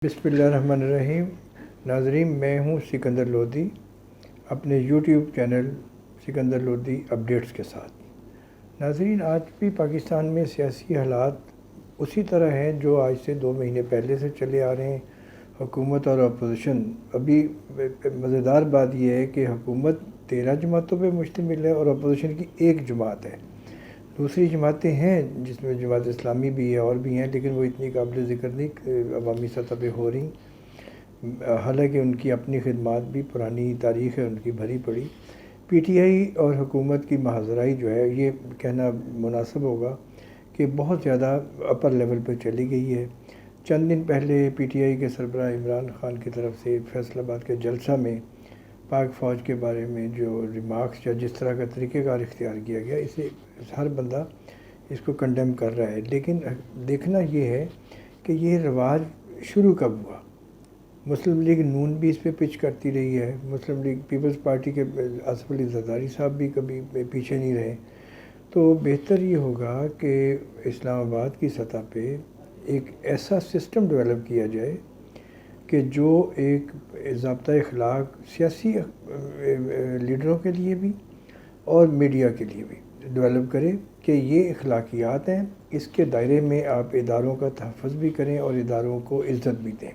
بسم اللہ الرحمن الرحیم۔ ناظرین، میں ہوں سکندر لودھی اپنے YouTube channel Sikandar Lodhi updates کے ساتھ۔ ناظرین، آج بھی پاکستان میں سیاسی حالات اسی طرح ہیں جو آج سے 2 مہینے پہلے سے چلے آ رہے ہیں۔ حکومت اور اپوزیشن، ابھی مزیدار بات یہ ہے کہ حکومت 13 جماعتوں پہ مشتمل ہے اور اپوزیشن کی ایک جماعت ہے۔ دوسری جماعتیں ہیں جس میں جماعت اسلامی بھی ہے اور بھی ہیں، لیکن وہ اتنی قابل ذکر نہیں عوامی سطح پہ ہو رہی، حالانکہ ان کی اپنی خدمات بھی پرانی تاریخ ہے ان کی بھری پڑی۔ پی ٹی آئی اور حکومت کی محاذرائی جو ہے، یہ کہنا مناسب ہوگا کہ بہت زیادہ اپر لیول پہ چلی گئی ہے۔ چند دن پہلے پی ٹی آئی کے سربراہ عمران خان کی طرف سے فیصل آباد کے جلسہ میں پاک فوج کے بارے میں جو ریمارکس یا جس طرح کا طریقہ کار اختیار کیا گیا، اسے ہر بندہ اس کو کنڈیم کر رہا ہے، لیکن دیکھنا یہ ہے کہ یہ رواج شروع کب ہوا۔ مسلم لیگ نون بھی اس پہ پچ کرتی رہی ہے، مسلم لیگ پیپلز پارٹی کے آصف علی زرداری صاحب بھی کبھی پیچھے نہیں رہے۔ تو بہتر یہ ہوگا کہ اسلام آباد کی سطح پہ ایک ایسا سسٹم ڈیولپ کیا جائے کہ جو ایک ضابطۂ اخلاق سیاسی لیڈروں کے لیے بھی اور میڈیا کے لیے بھی ڈیولپ کرے کہ یہ اخلاقیات ہیں، اس کے دائرے میں آپ اداروں کا تحفظ بھی کریں اور اداروں کو عزت بھی دیں۔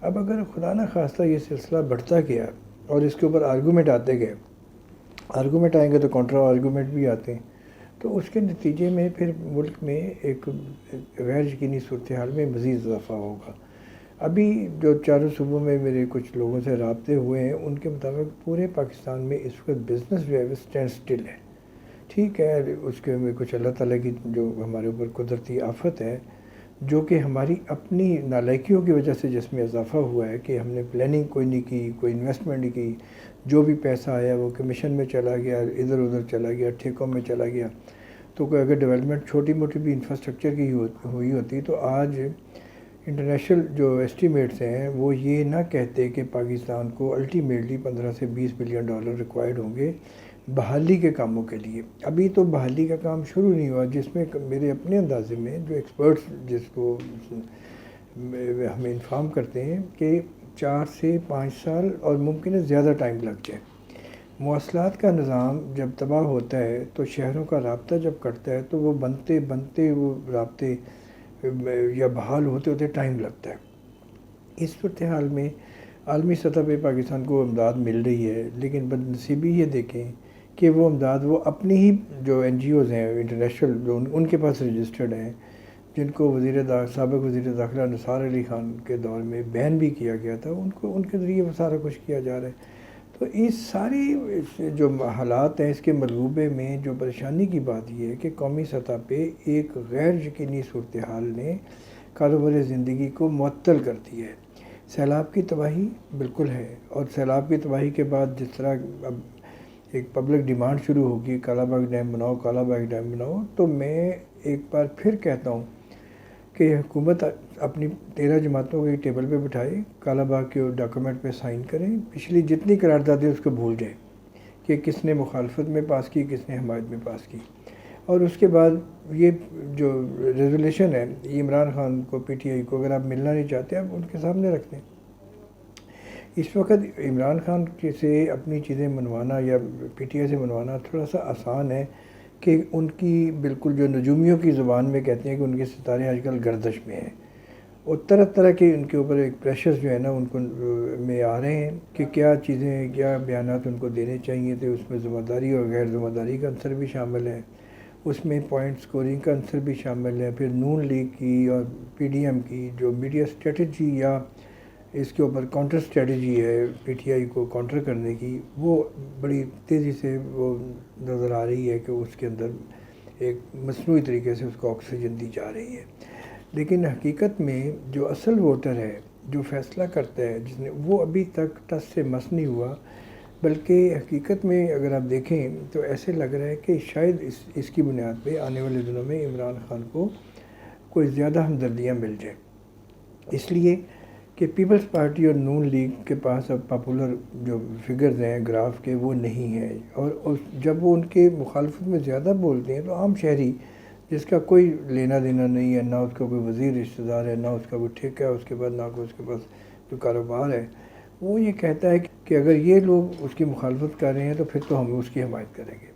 اب اگر خدا نخواستہ یہ سلسلہ بڑھتا گیا اور اس کے اوپر آرگومنٹ آتے گئے، آرگومنٹ آئیں گے تو کانٹرا آرگومنٹ بھی آتے ہیں، تو اس کے نتیجے میں پھر ملک میں ایک غیر یقینی صورتحال میں مزید اضافہ ہوگا۔ ابھی جو چاروں صوبوں میں میرے کچھ لوگوں سے رابطے ہوئے ہیں، ان کے مطابق پورے پاکستان میں اس وقت بزنس جو ہے وہ اسٹینڈ سٹل ہے۔ ٹھیک ہے، اس کے میں کچھ اللہ تعالیٰ کی جو ہمارے اوپر قدرتی آفت ہے، جو کہ ہماری اپنی نالائکیوں کی وجہ سے جس میں اضافہ ہوا ہے کہ ہم نے پلاننگ کوئی نہیں کی، کوئی انویسٹمنٹ نہیں کی، جو بھی پیسہ آیا وہ کمیشن میں چلا گیا، ادھر ادھر چلا گیا، ٹھیکوں میں چلا گیا۔ تو کوئی اگر ڈیولپمنٹ چھوٹی موٹی بھی انفراسٹرکچر کی ہوئی ہوتی تو آج انٹرنیشنل جو ایسٹیمیٹس ہیں وہ یہ نہ کہتے کہ پاکستان کو الٹیمیٹلی 15 سے 20 بلین ڈالر ریکوائرڈ ہوں گے بحالی کے کاموں کے لیے۔ ابھی تو بحالی کا کام شروع نہیں ہوا، جس میں میرے اپنے اندازے میں جو ایکسپرٹس جس کو ہمیں انفارم کرتے ہیں کہ 4 سے 5 سال اور ممکن ہے زیادہ ٹائم لگ جائے۔ مواصلات کا نظام جب تباہ ہوتا ہے تو شہروں کا رابطہ جب کٹتا ہے تو وہ بنتے وہ رابطے یا بحال ہوتے ہوتے ٹائم لگتا ہے۔ اس صورتحال میں عالمی سطح پہ پاکستان کو امداد مل رہی ہے، لیکن بدنصیبی یہ دیکھیں کہ وہ امداد وہ اپنی ہی جو این جی اوز ہیں انٹرنیشنل، جو ان کے پاس رجسٹرڈ ہیں، جن کو سابق وزیر داخلہ نثار علی خان کے دور میں بین بھی کیا گیا تھا، ان کے ذریعے وہ سارا کچھ کیا جا رہا ہے۔ تو اس ساری جو حالات ہیں، اس کے ملغوبے میں جو پریشانی کی بات یہ ہے کہ قومی سطح پہ ایک غیر یقینی صورتحال نے کاروبار زندگی کو معطل کر دیا ہے۔ سیلاب کی تباہی بالکل ہے، اور سیلاب کی تباہی کے بعد جس طرح اب ایک پبلک ڈیمانڈ شروع ہوگی کالا باغ ڈیم بناؤ، کالا باغ ڈیم بناؤ، تو میں ایک بار پھر کہتا ہوں کہ حکومت اپنی 13 جماعتوں کو ایک ٹیبل پہ بٹھائے، کالا باغ کے ڈاکومنٹ پہ سائن کریں، پچھلی جتنی قراردادیں اس کو بھول جائیں کہ کس نے مخالفت میں پاس کی، کس نے حمایت میں پاس کی، اور اس کے بعد یہ جو ریزولیشن ہے یہ عمران خان کو، پی ٹی آئی کو، اگر آپ ملنا نہیں چاہتے آپ ان کے سامنے رکھ دیں۔ اس وقت عمران خان سے اپنی چیزیں منوانا یا پی ٹی آئی سے منوانا تھوڑا سا آسان ہے کہ ان کی بالکل جو نجومیوں کی زبان میں کہتے ہیں کہ ان کے ستارے آج کل گردش میں ہیں، اور طرح طرح کے ان کے اوپر ایک پریشرز جو ہے نا ان کو میں آ رہے ہیں کہ کیا چیزیں، کیا بیانات ان کو دینے چاہیے تھے۔ اس میں ذمہ داری اور غیر ذمہ داری کا عنصر بھی شامل ہے، اس میں پوائنٹ سکورنگ کا عنصر بھی شامل ہے، پھر نون لیگ کی اور پی ڈی ایم کی جو میڈیا اسٹریٹجی یا اس کے اوپر کاؤنٹر اسٹریٹجی ہے پی ٹی آئی کو کاؤنٹر کرنے کی، وہ بڑی تیزی سے وہ نظر آ رہی ہے کہ اس کے اندر ایک مصنوعی طریقے سے اس کو آکسیجن دی جا رہی ہے۔ لیکن حقیقت میں جو اصل ووٹر ہے، جو فیصلہ کرتا ہے، جس نے وہ ابھی تک ٹس سے مس نہیں ہوا، بلکہ حقیقت میں اگر آپ دیکھیں تو ایسے لگ رہا ہے کہ شاید اس کی بنیاد پہ آنے والے دنوں میں عمران خان کو کوئی زیادہ ہمدردیاں مل جائیں، اس لیے کہ پیپلز پارٹی اور نون لیگ کے پاس اب پاپولر جو فگرز ہیں گراف کے وہ نہیں ہیں، اور جب وہ ان کے مخالفت میں زیادہ بولتے ہیں تو عام شہری جس کا کوئی لینا دینا نہیں ہے، نہ اس کا کوئی وزیر رشتہ دار ہے، نہ اس کا کوئی ٹھیکہ ہے، اس کے بعد نہ کوئی اس کے پاس جو کاروبار ہے، وہ یہ کہتا ہے کہ اگر یہ لوگ اس کی مخالفت کر رہے ہیں تو پھر تو ہم اس کی حمایت کریں گے۔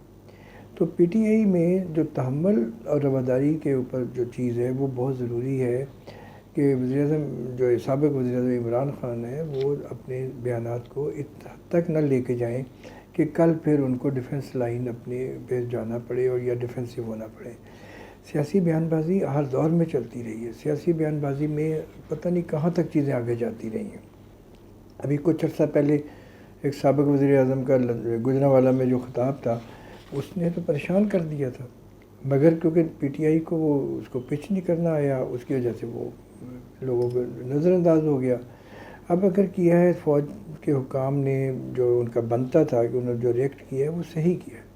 تو پی ٹی آئی میں جو تحمل اور رواداری کے اوپر جو چیز ہے وہ بہت ضروری ہے کہ وزیر اعظم جو سابق وزیر اعظم عمران خان ہے وہ اپنے بیانات کو اس حد تک نہ لے کے جائیں کہ کل پھر ان کو ڈیفنس لائن اپنے پہ جانا پڑے اور یا ڈیفنسو ہونا پڑے۔ سیاسی بیان بازی ہر دور میں چلتی رہی ہے، سیاسی بیان بازی میں پتہ نہیں کہاں تک چیزیں آگے جاتی رہی ہیں۔ ابھی کچھ عرصہ پہلے ایک سابق وزیر اعظم کا گجرانوالہ میں جو خطاب تھا اس نے تو پریشان کر دیا تھا، مگر کیونکہ پی ٹی آئی کو وہ اس کو پچ نہیں کرنا آیا، اس کی وجہ سے وہ لوگوں کو نظر انداز ہو گیا۔ اب اگر کیا ہے فوج کے حکام نے جو ان کا بنتا تھا کہ انہوں نے جو ریئیکٹ کیا ہے وہ صحیح کیا ہے،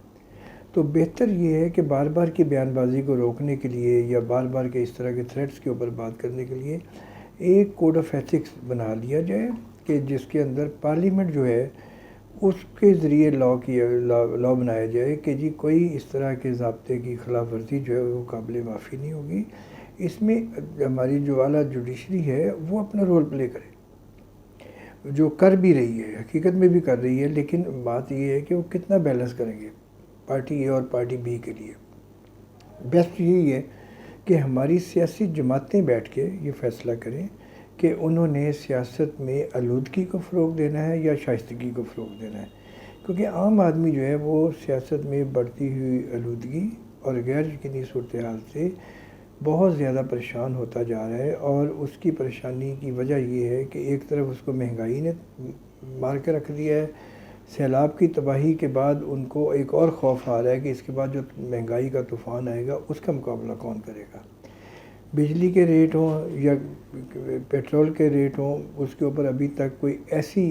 تو بہتر یہ ہے کہ بار بار کی بیان بازی کو روکنے کے لیے یا بار بار کے اس طرح کے تھریٹس کے اوپر بات کرنے کے لیے ایک کوڈ آف ایتھکس بنا لیا جائے کہ جس کے اندر پارلیمنٹ جو ہے اس کے ذریعے لا بنایا جائے کہ جی کوئی اس طرح کے ضابطے کی خلاف ورزی جو ہے وہ قابل معافی نہیں ہوگی۔ اس میں ہماری جو اعلیٰ جوڈیشری ہے وہ اپنا رول پلے کرے، جو کر بھی رہی ہے، حقیقت میں بھی کر رہی ہے، لیکن بات یہ ہے کہ وہ کتنا بیلنس کریں گے پارٹی اے اور پارٹی بی کے لیے۔ بیسٹ یہی ہے کہ ہماری سیاسی جماعتیں بیٹھ کے یہ فیصلہ کریں کہ انہوں نے سیاست میں آلودگی کو فروغ دینا ہے یا شائستگی کو فروغ دینا ہے، کیونکہ عام آدمی جو ہے وہ سیاست میں بڑھتی ہوئی آلودگی اور غیر یقینی صورتحال سے بہت زیادہ پریشان ہوتا جا رہا ہے، اور اس کی پریشانی کی وجہ یہ ہے کہ ایک طرف اس کو مہنگائی نے مار کے رکھ دیا ہے، سیلاب کی تباہی کے بعد ان کو ایک اور خوف آ رہا ہے کہ اس کے بعد جو مہنگائی کا طوفان آئے گا اس کا مقابلہ کون کرے گا۔ بجلی کے ریٹ ہوں یا پیٹرول کے ریٹ ہوں، اس کے اوپر ابھی تک کوئی ایسی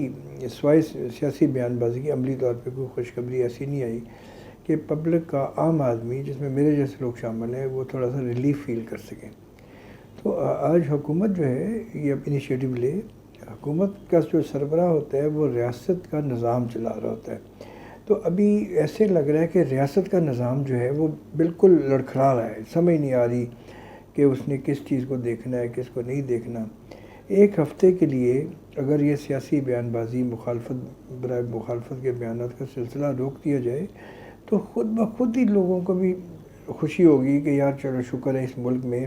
سیاسی بیان بازی کی عملی طور پہ کوئی خوشخبری ایسی نہیں آئی کہ پبلک کا عام آدمی جس میں میرے جیسے لوگ شامل ہیں وہ تھوڑا سا ریلیف فیل کر سکیں۔ تو آج حکومت جو ہے یہ انیشیٹو لے، حکومت کا جو سربراہ ہوتا ہے وہ ریاست کا نظام چلا رہا ہوتا ہے، تو ابھی ایسے لگ رہا ہے کہ ریاست کا نظام جو ہے وہ بالکل لڑکھڑا رہا ہے، سمجھ نہیں آ رہی کہ اس نے کس چیز کو دیکھنا ہے کس کو نہیں دیکھنا۔ ایک ہفتے کے لیے اگر یہ سیاسی بیان بازی مخالفت کے بیانات کا سلسلہ روک دیا جائے تو خود بخود ہی لوگوں کو بھی خوشی ہوگی کہ یار چلو شکر ہے اس ملک میں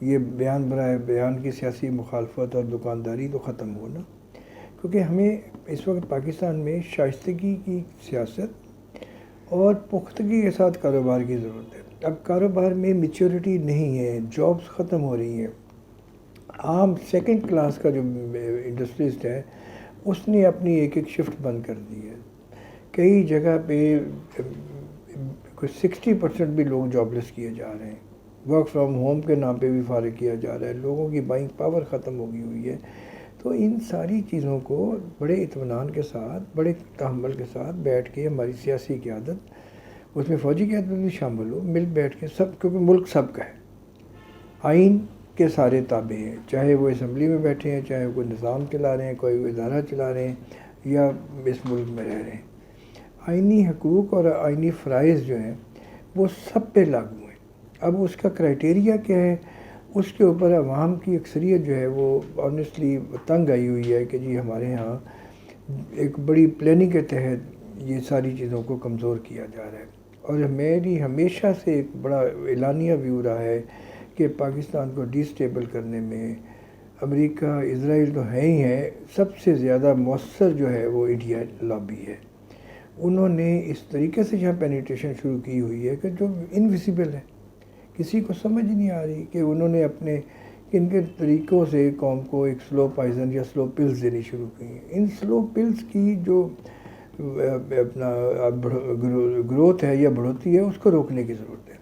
یہ بیان کی سیاسی مخالفت اور دکانداری تو ختم ہونا، کیونکہ ہمیں اس وقت پاکستان میں شائستگی کی سیاست اور پختگی کے ساتھ کاروبار کی ضرورت ہے۔ اب کاروبار میں میچورٹی نہیں ہے، جابس ختم ہو رہی ہیں، عام سیکنڈ کلاس کا جو انڈسٹریسٹ ہے اس نے اپنی ایک شفٹ بند کر دی ہے، کئی جگہ پہ کوئی 60% بھی لوگ جاب لیس کیے جا رہے ہیں، ورک فرام ہوم کے نام پہ بھی فارغ کیا جا رہا ہے، لوگوں کی بائنگ پاور ختم ہو گئی ہوئی ہے۔ تو ان ساری چیزوں کو بڑے اطمینان کے ساتھ، بڑے تحمل کے ساتھ بیٹھ کے ہماری سیاسی قیادت، اس میں فوجی قیادت بھی شامل ہو، مل بیٹھ کے سب، کیونکہ ملک سب کا ہے، آئین کے سارے تابع ہیں، چاہے وہ اسمبلی میں بیٹھے ہیں، چاہے وہ کوئی نظام چلا رہے ہیں، کوئی ادارہ چلا رہے ہیں یا اس ملک میں رہ رہے ہیں، آئینی حقوق اور آئینی فرائض جو ہیں وہ سب پہ لاگو ہیں۔ اب اس کا کرائٹیریا کیا ہے، اس کے اوپر عوام کی اکثریت جو ہے وہ آنیسٹلی تنگ آئی ہوئی ہے کہ جی ہمارے ہاں ایک بڑی پلاننگ کے تحت یہ ساری چیزوں کو کمزور کیا جا رہا ہے، اور میری ہمیشہ سے ایک بڑا اعلانیہ ویو رہا ہے کہ پاکستان کو ڈی سٹیبل کرنے میں امریکہ، اسرائیل تو ہے ہی ہے، سب سے زیادہ مؤثر جو ہے وہ انڈیا لابی ہے۔ انہوں نے اس طریقے سے یہاں پینیٹریشن شروع کی ہوئی ہے کہ جو انویزیبل ہے، کسی کو سمجھ نہیں آ رہی کہ انہوں نے اپنے کن کے طریقوں سے قوم کو ایک سلو پائزن یا سلو پلز دینی شروع کی ہیں۔ ان سلو پلز کی جو اپنا گروتھ ہے یا بڑھوتی ہے اس کو روکنے کی ضرورت ہے۔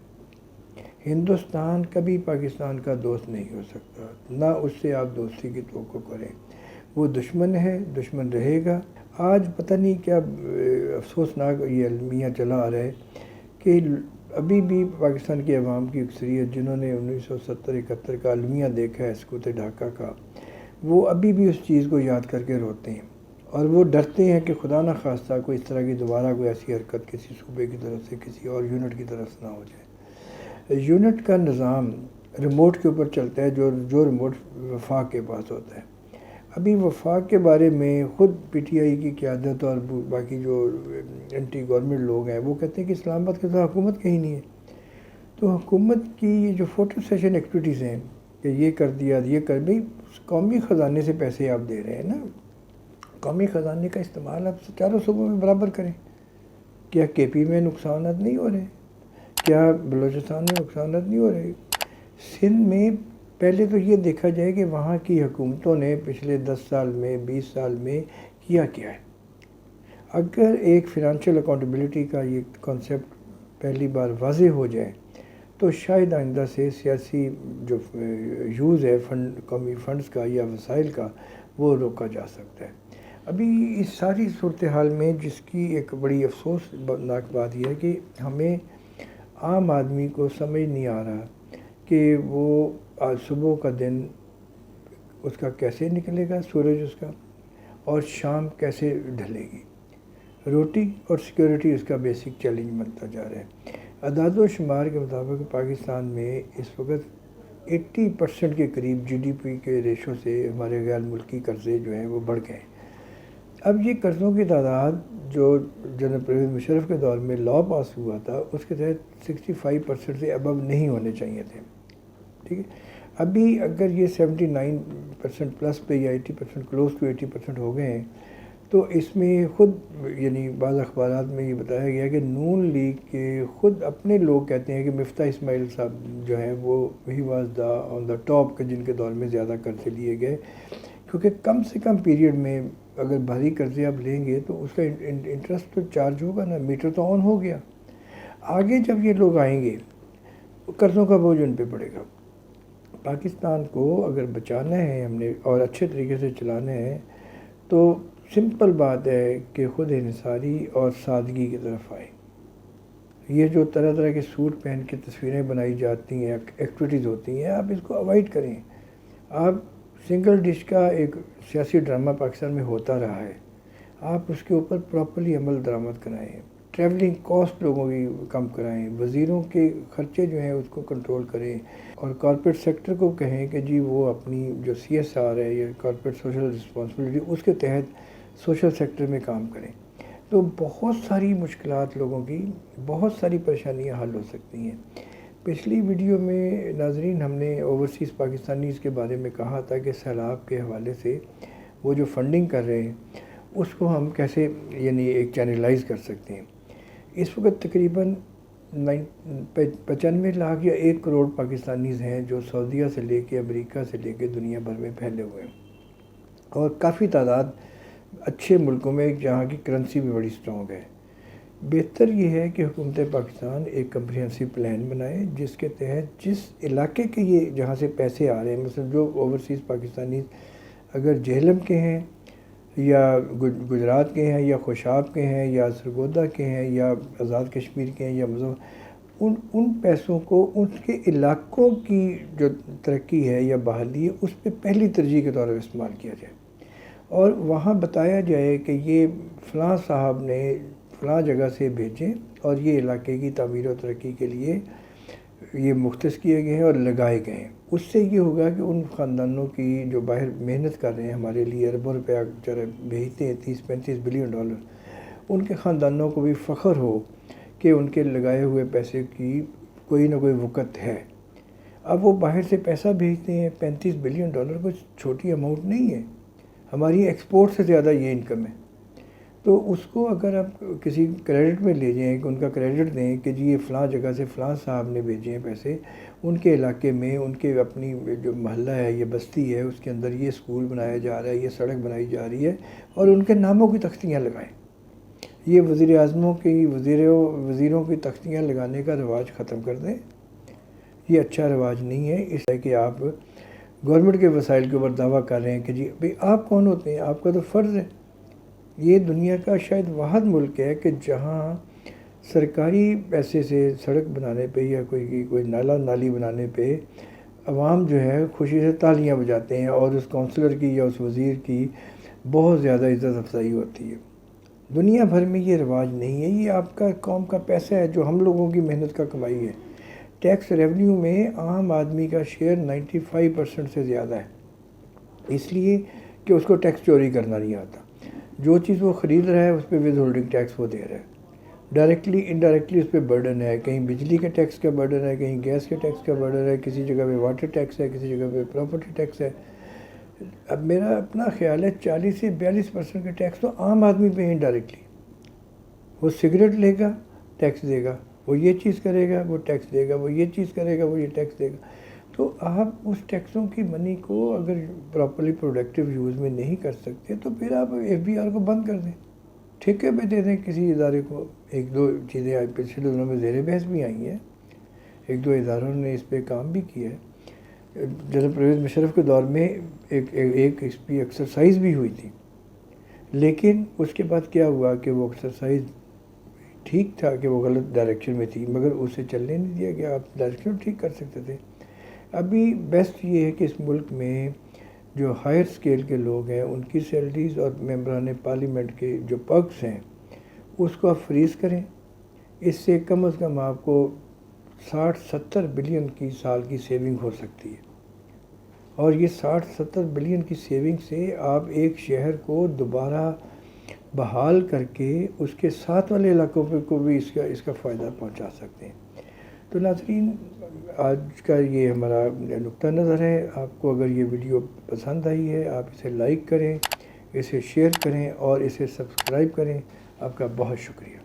ہندوستان کبھی پاکستان کا دوست نہیں ہو سکتا، نہ اس سے آپ دوستی کی توقع کریں، وہ دشمن ہے، دشمن رہے گا۔ آج پتہ نہیں کیا افسوسناک یہ المیہ چلا آ رہا ہے کہ ابھی بھی پاکستان کی عوام کی اکثریت جنہوں نے 1970-71 کا المیہ دیکھا ہے سقوط ڈھاکہ کا، وہ ابھی بھی اس چیز کو یاد کر کے روتے ہیں، اور وہ ڈرتے ہیں کہ خدا نہ خواستہ کوئی اس طرح کی دوبارہ کوئی ایسی حرکت کسی صوبے کی طرف سے، کسی اور یونٹ کی طرف سے نہ ہو جائے۔ یونٹ کا نظام ریموٹ کے اوپر چلتا ہے، جو ریموٹ وفاق کے پاس ہوتا ہے۔ ابھی وفاق کے بارے میں خود پی ٹی آئی کی قیادت اور باقی جو اینٹی گورنمنٹ لوگ ہیں وہ کہتے ہیں کہ اسلام آباد کے ساتھ حکومت کہیں نہیں ہے۔ تو حکومت کی یہ جو فوٹو سیشن ایکٹیویٹیز ہیں کہ یہ کر دیا، یہ کر بھی، قومی خزانے سے پیسے آپ دے رہے ہیں نا، قومی خزانے کا استعمال آپ چاروں صوبوں میں برابر کریں۔ کیا کے پی میں نقصانات نہیں ہو رہے؟ کیا بلوچستان میں نقصانات نہیں ہو رہے؟ سندھ میں پہلے تو یہ دیکھا جائے کہ وہاں کی حکومتوں نے پچھلے 10 سال میں 20 سال میں کیا ہے۔ اگر ایک فنانشل اکاؤنٹیبلٹی کا یہ کانسیپٹ پہلی بار واضح ہو جائے تو شاید آئندہ سے سیاسی جو یوز ہے قومی فنڈز کا یا وسائل کا وہ روکا جا سکتا ہے۔ ابھی اس ساری صورتحال میں جس کی ایک بڑی افسوسناک بات یہ ہے کہ ہمیں عام آدمی کو سمجھ نہیں آ رہا کہ وہ آج صبح کا دن اس کا کیسے نکلے گا سورج اس کا، اور شام کیسے ڈھلے گی۔ روٹی اور سیکیورٹی اس کا بیسک چیلنج بنتا جا رہا ہے۔ اعداد و شمار کے مطابق پاکستان میں اس وقت 80% کے قریب جی ڈی پی کے ریشو سے ہمارے غیر ملکی قرضے جو ہیں وہ بڑھ گئے ہیں۔ اب یہ قرضوں کی تعداد جو جنرل پرویز مشرف کے دور میں لا پاس ہوا تھا اس کے تحت 65% سے ابو نہیں ہونے چاہیے تھے، ٹھیک ہے۔ ابھی اگر یہ 79% پلس پہ یا 80% کلوز ٹو 80% ہو گئے ہیں تو اس میں خود یعنی بعض اخبارات میں یہ بتایا گیا کہ نون لیگ کے خود اپنے لوگ کہتے ہیں کہ مفتاح اسماعیل صاحب جو ہیں وہ he was the on the top کے جن کے دور میں زیادہ قرضے لیے گئے، کیونکہ کم سے کم پیریڈ میں اگر بھاری قرضے آپ لیں گے تو اس کا انٹرسٹ تو چارج ہوگا نا، میٹر تو آن ہو گیا۔ آگے جب یہ لوگ آئیں گے قرضوں کا بوجھ ان پہ پڑے گا۔ پاکستان کو اگر بچانا ہے ہم نے اور اچھے طریقے سے چلانا ہے تو سمپل بات ہے کہ خود انحصاری اور سادگی کی طرف آئے۔ یہ جو طرح طرح کے سوٹ پہن کے تصویریں بنائی جاتی ہیں، ایکٹیویٹیز ہوتی ہیں، آپ اس کو اوائڈ کریں۔ آپ سنگل ڈش کا ایک سیاسی ڈرامہ پاکستان میں ہوتا رہا ہے، آپ اس کے اوپر پراپرلی عمل درآمد کرائیں، ٹریولنگ کاسٹ لوگوں کی کم کرائیں، وزیروں کے خرچے جو ہیں اس کو کنٹرول کریں، اور کارپوریٹ سیکٹر کو کہیں کہ جی وہ اپنی جو سی ایس آر ہے یا کارپوریٹ سوشل رسپانسبلٹی اس کے تحت سوشل سیکٹر میں کام کریں، تو بہت ساری مشکلات لوگوں کی، بہت ساری پریشانیاں حل ہو سکتی ہیں۔ پچھلی ویڈیو میں ناظرین ہم نے اوورسیز پاکستانیز کے بارے میں کہا تھا کہ سیلاب کے حوالے سے وہ جو فنڈنگ کر رہے ہیں اس کو ہم کیسے یعنی ایک چینلائز کر سکتے ہیں۔ اس وقت تقریباً 95 لاکھ یا 1 کروڑ پاکستانیز ہیں جو سعودیہ سے لے کے امریکہ سے لے کے دنیا بھر میں پھیلے ہوئے ہیں، اور کافی تعداد اچھے ملکوں میں جہاں کی کرنسی بھی بڑی سٹرونگ ہے۔ بہتر یہ ہے کہ حکومت پاکستان ایک کمپریہنسو پلان بنائے جس کے تحت جس علاقے کے یہ جہاں سے پیسے آ رہے ہیں، مثلا جو اوورسیز پاکستانی اگر جہلم کے ہیں یا گجرات کے ہیں یا خوشاب کے ہیں یا سرگودا کے ہیں یا آزاد کشمیر کے ہیں یا ان پیسوں کو ان کے علاقوں کی جو ترقی ہے یا بحالی ہے اس پہ پہلی ترجیح کے طور پر استعمال کیا جائے، اور وہاں بتایا جائے کہ یہ فلاں صاحب نے فلاں جگہ سے بھیجیں اور یہ علاقے کی تعمیر و ترقی کے لیے یہ مختص کیے گئے ہیں اور لگائے گئے ہیں۔ اس سے یہ ہوگا کہ ان خاندانوں کی جو باہر محنت کر رہے ہیں ہمارے لیے اربوں روپیہ بھیجتے ہیں، 30-35 بلین ڈالر، ان کے خاندانوں کو بھی فخر ہو کہ ان کے لگائے ہوئے پیسے کی کوئی نہ کوئی وقت ہے۔ اب وہ باہر سے پیسہ بھیجتے ہیں، 35 بلین ڈالر کچھ چھوٹی اماؤنٹ نہیں ہے، ہماری ایکسپورٹ سے زیادہ یہ انکم ہے۔ تو اس کو اگر آپ کسی کریڈٹ میں لے جائیں کہ ان کا کریڈٹ دیں کہ جی یہ فلاں جگہ سے فلاں صاحب نے بھیجے ہیں پیسے، ان کے علاقے میں ان کے اپنی جو محلہ ہے یہ بستی ہے اس کے اندر یہ سکول بنایا جا رہا ہے، یہ سڑک بنائی جا رہی ہے، اور ان کے ناموں کی تختیاں لگائیں۔ یہ وزیر اعظموں کی وزیروں کی تختیاں لگانے کا رواج ختم کر دیں، یہ اچھا رواج نہیں ہے۔ اس لیے کہ آپ گورنمنٹ کے وسائل کے اوپر دعویٰ کر رہے ہیں کہ جی بھئی آپ کون ہوتے ہیں، آپ کا تو فرض ہے۔ یہ دنیا کا شاید واحد ملک ہے کہ جہاں سرکاری پیسے سے سڑک بنانے پہ یا کوئی نالا نالی بنانے پہ عوام جو ہے خوشی سے تالیاں بجاتے ہیں اور اس کونسلر کی یا اس وزیر کی بہت زیادہ عزت افزائی ہوتی ہے۔ دنیا بھر میں یہ رواج نہیں ہے، یہ آپ کا قوم کا پیسہ ہے جو ہم لوگوں کی محنت کا کمائی ہے۔ ٹیکس ریونیو میں عام آدمی کا شیئر 95% سے زیادہ ہے، اس لیے کہ اس کو ٹیکس چوری کرنا نہیں آتا۔ جو چیز وہ خرید رہا ہے اس پہ ود ہولڈنگ ٹیکس وہ دے رہا ہے، ڈائریکٹلی انڈائریکٹلی اس پہ برڈن ہے، کہیں بجلی کے ٹیکس کا برڈن ہے، کہیں گیس کے ٹیکس کا برڈن ہے، کسی جگہ پہ واٹر ٹیکس ہے، کسی جگہ پہ پراپرٹی ٹیکس ہے۔ اب میرا اپنا خیال ہے 40 سے 42% کا ٹیکس تو عام آدمی پہ ہی انڈائریکٹلی، وہ سگریٹ لے گا ٹیکس دے گا، وہ یہ چیز کرے گا وہ ٹیکس دے گا، وہ یہ چیز کرے گا وہ یہ ٹیکس دے گا۔ تو آپ اس ٹیکسوں کی منی کو اگر پراپرلی پروڈکٹیو یوز میں نہیں کر سکتے تو پھر آپ FBR کو بند کر دیں، ٹھیکے پہ دے دیں کسی ادارے کو۔ ایک دو چیزیں پچھلے دنوں میں زیر بحث بھی آئی ہیں، ایک دو اداروں نے اس پہ کام بھی کیا ہے۔ جنرل پرویز مشرف کے دور میں ایک اس پہ ایکسرسائز بھی ہوئی تھی، لیکن اس کے بعد کیا ہوا کہ وہ ایکسرسائز ٹھیک تھا کہ وہ غلط ڈائریکشن میں تھی، مگر اسے چلنے نہیں دیا گیا، آپ ڈائریکشن ٹھیک کر سکتے تھے۔ ابھی بیسٹ یہ ہے کہ اس ملک میں جو ہائر سکیل کے لوگ ہیں ان کی سیلریز اور ممبران پارلیمنٹ کے جو پرکس ہیں اس کو آپ فریز کریں، اس سے کم از کم آپ کو 60-70 بلین کی سال کی سیونگ ہو سکتی ہے، اور یہ 60-70 بلین کی سیونگ سے آپ ایک شہر کو دوبارہ بحال کر کے اس کے ساتھ والے علاقوں پہ کو بھی اس کا فائدہ پہنچا سکتے ہیں۔ تو ناظرین، آج کا یہ ہمارا نقطہ نظر ہے۔ آپ کو اگر یہ ویڈیو پسند آئی ہے آپ اسے لائک کریں، اسے شیئر کریں اور اسے سبسکرائب کریں۔ آپ کا بہت شکریہ۔